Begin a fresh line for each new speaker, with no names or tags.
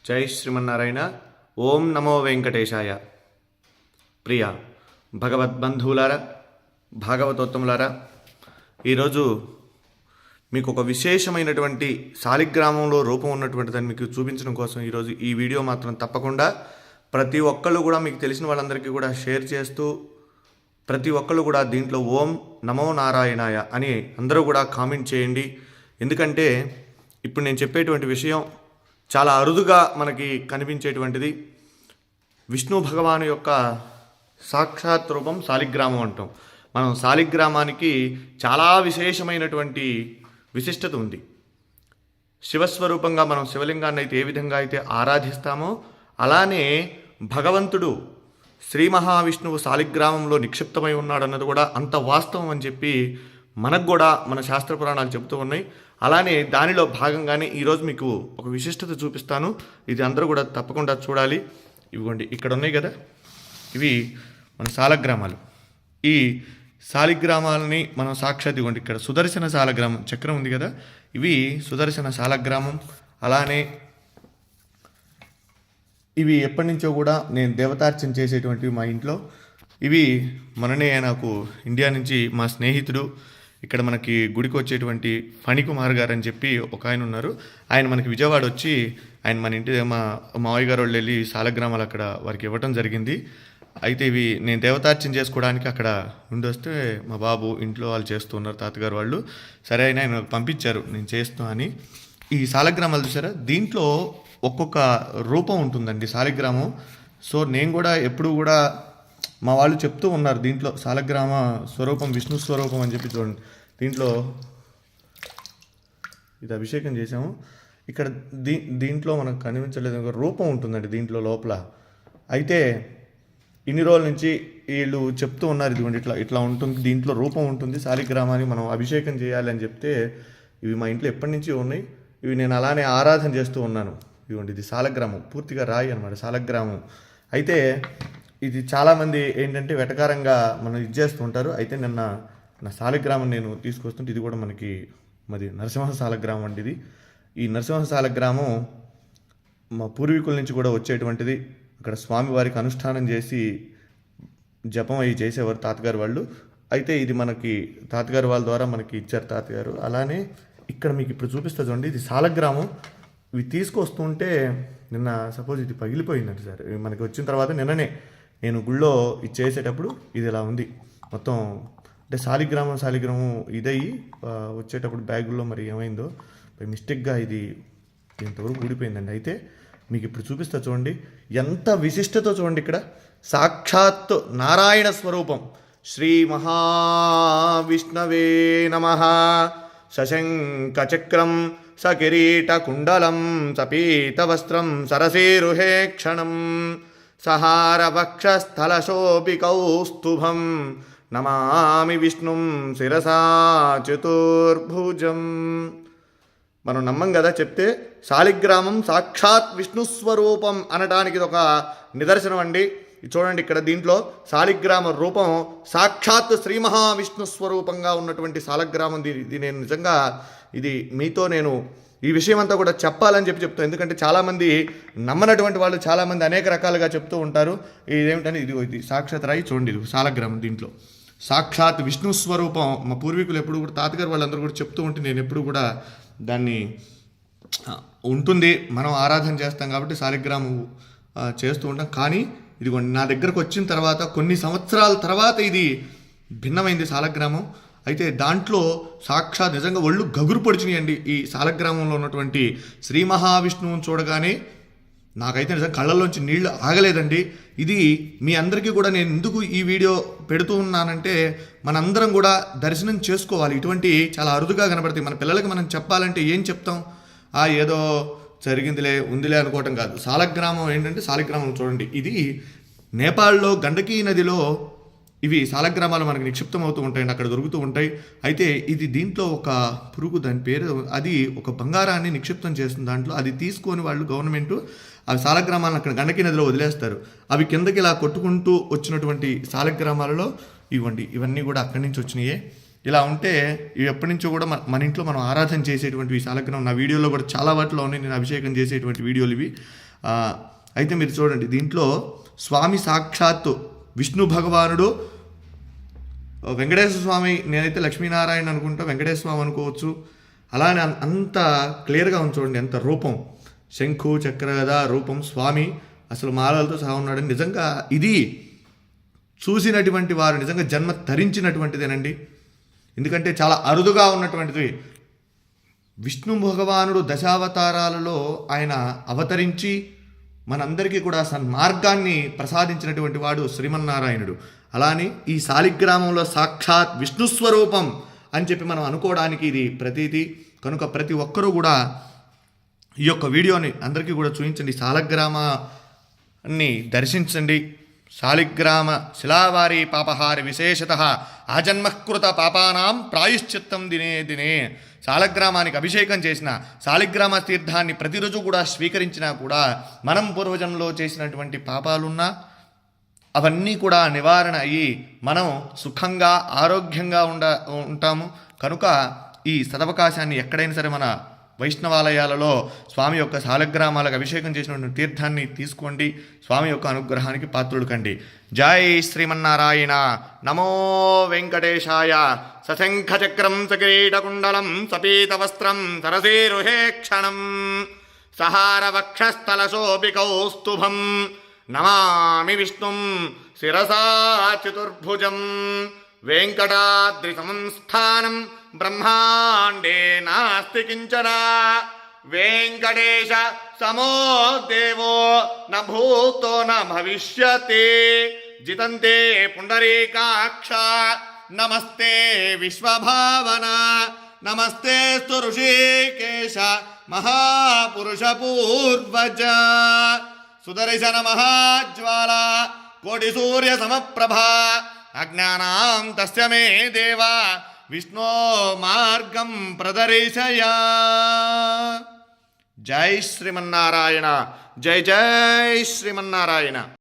జై శ్రీమన్నారాయణ. ఓం నమో వెంకటేశాయ. ప్రియ భగవద్బంధువులారా, భాగవతోత్తములారా, ఈరోజు మీకు ఒక విశేషమైనటువంటి శాలిగ్రామంలో రూపం ఉన్నటువంటి దాన్ని మీకు చూపించడం కోసం ఈరోజు ఈ వీడియో మాత్రం తప్పకుండా ప్రతి ఒక్కళ్ళు కూడా మీకు తెలిసిన వాళ్ళందరికీ కూడా షేర్ చేస్తూ, ప్రతి ఒక్కళ్ళు కూడా దీంట్లో ఓం నమో నారాయణాయ అని అందరూ కూడా కామెంట్ చేయండి. ఎందుకంటే ఇప్పుడు నేను చెప్పేటువంటి విషయం చాలా అరుదుగా మనకి కనిపించేటువంటిది. విష్ణు భగవాను యొక్క సాక్షాత్ రూపం శాలిగ్రామం అంటాం. మనం శాలిగ్రామానికి చాలా విశేషమైనటువంటి విశిష్టత ఉంది. శివస్వరూపంగా మనం శివలింగాన్ని అయితే ఏ విధంగా అయితే ఆరాధిస్తామో అలానే భగవంతుడు శ్రీ మహావిష్ణువు శాలిగ్రామంలో నిక్షిప్తమై ఉన్నాడన్నది కూడా అంత వాస్తవం అని చెప్పి మనకు కూడా మన శాస్త్ర పురాణాలు చెబుతూ ఉన్నాయి. అలానే దానిలో భాగంగానే ఈరోజు మీకు ఒక విశిష్టత చూపిస్తాను. ఇది అందరూ కూడా తప్పకుండా చూడాలి. ఇవిగోండి ఇక్కడ ఉన్నాయి కదా, ఇవి మన శాలగ్రామాలు. ఈ శాలిగ్రామాలని మనం సాక్షాత్ ఇవ్వండి, ఇక్కడ సుదర్శన శాలగ్రామం చక్రం ఉంది కదా, ఇవి సుదర్శన శాలగ్రామం. అలానే ఇవి ఎప్పటి నుంచో కూడా నేను దేవతార్చన చేసేటువంటివి మా ఇంట్లో. ఇవి మననే నాకు ఇండియా నుంచి మా స్నేహితుడు, ఇక్కడ మనకి గుడికి వచ్చేటువంటి ఫణికుమార్ గారు అని చెప్పి ఒక ఆయన ఉన్నారు. ఆయన మనకి విజయవాడ వచ్చి ఆయన మన ఇంటి మా మావయ్య గారు వాళ్ళు వెళ్ళి శాలగ్రామాలు అక్కడ వారికి ఇవ్వటం జరిగింది. అయితే ఇవి నేను దేవతార్చన చేసుకోవడానికి అక్కడ నుండి వస్తే మా బాబు ఇంట్లో వాళ్ళు చేస్తూ ఉన్నారు, తాతగారు వాళ్ళు. సరే అయినా ఆయన పంపించారు నేను చేస్తున్నా అని. ఈ శాలగ్రామాలు చూసారా, దీంట్లో ఒక్కొక్క రూపం ఉంటుందండి శాలిగ్రామం. సో నేను కూడా ఎప్పుడు కూడా మా వాళ్ళు చెప్తూ ఉన్నారు దీంట్లో శాలగ్రామ స్వరూపం విష్ణు స్వరూపం అని చెప్పి. చూడండి దీంట్లో ఇది అభిషేకం చేసాము. ఇక్కడ దీంట్లో మనకు కనిపించలేదు, ఒక రూపం ఉంటుందండి దీంట్లో లోపల. అయితే ఇన్ని రోజుల నుంచి వీళ్ళు చెప్తూ ఉన్నారు ఇదిగోండి ఇట్లా ఇట్లా ఉంటుంది, దీంట్లో రూపం ఉంటుంది, శాలిగ్రామాన్ని మనం అభిషేకం చేయాలి అని చెప్తే ఇవి మా ఇంట్లో ఎప్పటి నుంచి ఉన్నాయి. ఇవి నేను అలానే ఆరాధన చేస్తూ ఉన్నాను. ఇదిగోండి ఇది శాలగ్రామం, పూర్తిగా రాయి అనమాట శాలగ్రామం. అయితే ఇది చాలామంది ఏంటంటే వెటకారంగా మనం ఇది చేస్తూ ఉంటారు. అయితే నిన్న నా శాలిగ్రామం నేను తీసుకొస్తుంటే ఇది కూడా మనకి మరి నరసింహ శాలగ్రామం అండి. ఇది ఈ నరసింహ శాలగ్రామం మా పూర్వీకుల నుంచి కూడా వచ్చేటువంటిది. అక్కడ స్వామివారికి అనుష్ఠానం చేసి జపం అవి చేసేవారు తాతగారు వాళ్ళు. అయితే ఇది మనకి తాతగారు వాళ్ళ ద్వారా మనకి ఇచ్చారు తాతగారు. అలానే ఇక్కడ మీకు ఇప్పుడు చూపిస్తా చూడండి, ఇది శాలగ్రామం. ఇవి తీసుకొస్తుంటే నిన్న సపోజ్ ఇది పగిలిపోయిందండి సార్. మనకి వచ్చిన తర్వాత నిన్ననే నేను గుళ్ళో ఇది చేసేటప్పుడు ఇది ఇలా ఉంది మొత్తం. అంటే శాలిగ్రామం ఇదయ్యి వచ్చేటప్పుడు బ్యాగుల్లో మరి ఏమైందో మిస్టేక్గా ఇది ఇంతవరకు ఊడిపోయిందండి. అయితే మీకు ఇప్పుడు చూపిస్తా చూడండి ఎంత విశిష్టతో చూడండి. ఇక్కడ సాక్షాత్ నారాయణ స్వరూపం. శ్రీ మహావిష్ణవే నమః. సశంఖ చక్రం సకిరీట కుండలం సపీతవస్త్రం సరసేరుహే క్షణం సహారవక్షస్థలశోభి కౌస్తుభం నమామి విష్ణుం శిరసా చతుర్భుజం. మనం నమ్మం కదా చెప్తే శాలిగ్రామం సాక్షాత్ విష్ణుస్వరూపం అనడానికి ఇది ఒక నిదర్శనం అండి. చూడండి ఇక్కడ దీంట్లో శాలిగ్రామ రూపం సాక్షాత్ శ్రీ మహావిష్ణు స్వరూపంగా ఉన్నటువంటి శాలగ్రామం. ఇది నేను నిజంగా ఇది మీతో నేను ఈ విషయం అంతా కూడా చెప్పాలని చెప్తాను. ఎందుకంటే చాలామంది నమ్మనటువంటి వాళ్ళు చాలామంది అనేక రకాలుగా చెప్తూ ఉంటారు. ఇదేమిటని ఇది సాక్షాత్ రాయి చూడండి, ఇది శాలగ్రామం. దీంట్లో సాక్షాత్ విష్ణు స్వరూపం. మా పూర్వీకులు ఎప్పుడు కూడా తాతగారు వాళ్ళందరూ కూడా చెప్తూ ఉంటే నేను ఎప్పుడు కూడా దాన్ని ఉంటుంది, మనం ఆరాధన చేస్తాం కాబట్టి శాలిగ్రామం చేస్తూ ఉంటాం. కానీ ఇదిగోండి నా దగ్గరకు వచ్చిన తర్వాత కొన్ని సంవత్సరాల తర్వాత ఇది భిన్నమైంది శాలగ్రామం. అయితే దాంట్లో సాక్షాత్ నిజంగా ఒళ్ళు గగురు పొడిచినాయండి. ఈ శాలగ్రామంలో ఉన్నటువంటి శ్రీ మహావిష్ణువుని చూడగానే నాకైతే నిజంగా కళ్ళల్లోంచి నీళ్లు ఆగలేదండి. ఇది మీ అందరికీ కూడా నేను ఎందుకు ఈ వీడియో పెడుతూ ఉన్నానంటే మనందరం కూడా దర్శనం చేసుకోవాలి. ఇటువంటి చాలా అరుదుగా కనబడతాయి. మన పిల్లలకి మనం చెప్పాలంటే ఏం చెప్తాం, ఏదో జరిగిందిలే ఉందిలే అనుకోవటం కాదు. శాలగ్రామం ఏంటంటే శాలిగ్రామం చూడండి, ఇది నేపాల్లో గండకీ నదిలో ఇవి శాలగ్రామాలు మనకు నిక్షిప్తం అవుతూ ఉంటాయండి, అక్కడ దొరుకుతూ ఉంటాయి. అయితే ఇది దీంట్లో ఒక పురుగు, దాని పేరు, అది ఒక బంగారాన్ని నిక్షిప్తం చేస్తుంది దాంట్లో. అది తీసుకొని వాళ్ళు గవర్నమెంట్ ఆ శాలగ్రామాలను అక్కడ గండకీ నదిలో వదిలేస్తారు. అవి కిందకి ఇలా కొట్టుకుంటూ వచ్చినటువంటి శాలగ్రామాలలో ఇవన్నీ కూడా అక్కడి నుంచి వచ్చినాయే. ఇలా ఉంటే ఇవి ఎప్పటి నుంచో కూడా మన ఇంట్లో మనం ఆరాధన చేసేటువంటి శాలగ్రామం. నా వీడియోలో కూడా చాలా వాటిలో ఉన్నాయి, నేను అభిషేకం చేసేటువంటి వీడియోలు ఇవి. అయితే మీరు చూడండి, దీంట్లో స్వామి సాక్షాత్తు విష్ణు భగవానుడు, వెంకటేశ్వర స్వామి, నేనైతే లక్ష్మీనారాయణ అనుకుంటా, వెంకటేశ్వర స్వామి అనుకోవచ్చు. అలానే అంత క్లియర్గా ఉంది చూడండి, ఎంత రూపం, శంఖు చక్ర గదా రూపం, స్వామి అసలు మాలలతో సహా ఉన్నాడని. నిజంగా ఇది చూసినటువంటి వారు నిజంగా జన్మ తరించినటువంటిదేనండి. ఎందుకంటే చాలా అరుదుగా ఉన్నటువంటిది. విష్ణు భగవానుడు దశావతారాలలో ఆయన అవతరించి మనందరికీ కూడా సన్మార్గాన్ని ప్రసాదించినటువంటి వాడు శ్రీమన్నారాయణుడు. అలానే ఈ శాలిగ్రామంలో సాక్షాత్ విష్ణు స్వరూపం అని చెప్పి మనం అనుకోవడానికి ఇది ప్రతీతి. కనుక ప్రతి ఒక్కరూ కూడా ఈ యొక్క వీడియోని అందరికీ కూడా చూపించండి, శాలగ్రామాన్ని దర్శించండి. శాలిగ్రామ శిలావారి పాపహారి విశేషత ఆజన్మకృత పాపానాం ప్రాయుశ్చిత్తం దినే దినే. శాలగ్రామానికి అభిషేకం చేసిన, శాలిగ్రామ తీర్థాన్ని ప్రతిరోజు కూడా స్వీకరించినా కూడా మనం పూర్వజన్మలో చేసినటువంటి పాపాలున్నా అవన్నీ కూడా నివారణ అయ్యి మనం సుఖంగా ఆరోగ్యంగా ఉంటాము. కనుక ఈ సదవకాశాన్ని ఎక్కడైనా సరే మన వైష్ణవాలయాలలో స్వామి యొక్క శాలగ్రామాలకు అభిషేకం చేసినటువంటి తీర్థాన్ని తీసుకోండి. స్వామి యొక్క అనుగ్రహానికి పాత్రుడు కండి. జై శ్రీమన్నారాయణ. నమో వెంకటేశాయ. సశంఖచక్రం సకిరీటకుండలం సపీతవస్త్రం సరసీరుహేక్షణం సహారవక్షస్థలశోభికౌస్తుభం నమామి విష్ణుం శిరసా చతుర్భుజం. వెంకటాద్రి సంస్థానం బ్రహ్మాండే నాస్తి కించన. వెంకటేశ సమో దేవో న భూతో న భవిష్యతి. జితంతే పుండరీకాక్ష నమస్తే విశ్వభావన. నమస్తే స్తు ఋషికేశ మహాపురుష పూర్వజ. సుదర్శన మహాజ్వాల కోటి సూర్య సమప్రభా. అజ్ఞానాం తస్య మే దేవా విష్ణో మార్గం ప్రదర్శయ. జై శ్రీమన్నారాయణ. జై జై శ్రీమన్నారాయణ.